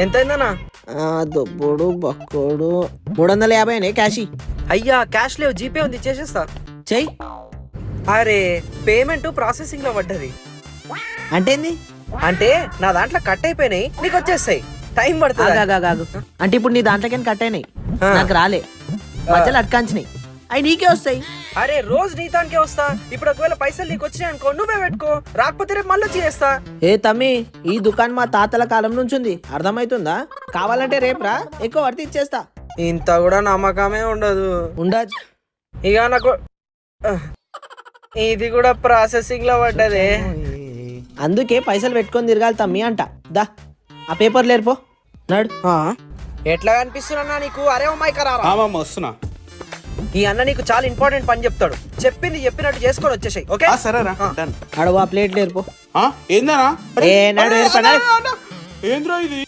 ఎంతైందన్నా? దుబ్బుడు బక్కోడు 350 cash అయ్యా cash లేవు, GPay ఉంది, చేసేస్తా. చెయ్యి. అరే పేమెంట్ ప్రాసెసింగ్ లో పడ్డది. అంటే ఏంది? అంటే నా దాంట్లో కట్ అయిపోయినాయి, నీకు వచ్చేస్తాయి, టైం పడుతుంది. ఆగాగాగు. అంటే ఇప్పుడు నీ దాంట్లోకి కట్ అయినాయి, నాకు రాలే, మధ్యలో అట్కాంచినాయి, అవి నీకే వస్తాయి. అరే రోజు నీ దానికే వస్తా. ఇప్పుడు ఒకవేళ పైసలు నీకు వచ్చినాయి అనుకో, నువ్వే పెట్టుకో, రాకపోతే రేపు మళ్ళీ చేస్తా. ఏ తమ్మి, ఈ దుకాణం మా తాతల కాలం నుంచి ఉంది, అర్థమవుతుందా? కావాలంటే రేపు రా, ఎక్కువ పడితే ఇచ్చేస్తా. ఇంత కూడా నమ్మకమే ఉండదు. ఉండదు. ఇక నాకు ఇది కూడా ప్రాసెసింగ్ లో పడ్డదే. అందుకే పైసలు పెట్టుకొని తిరగాలి తమ్మి అంట. దా ఆ పేపర్ లేరుపో, నడు. ఎట్లా కనిపిస్తున్నా నీకు? అరే అమ్మాయి కరారా, వస్తున్నా. ఈ అన్న నీకు చాలా ఇంపార్టెంట్ పని చెప్తాడు, చెప్పింది చెప్పినట్టు చేసుకొని వచ్చేసాయి. ఓకే సరేరా. అడుగు ఆ ప్లేట్ లేరుపో. ఏందనా? ఏ నడు, ఏంద్రా ఇది?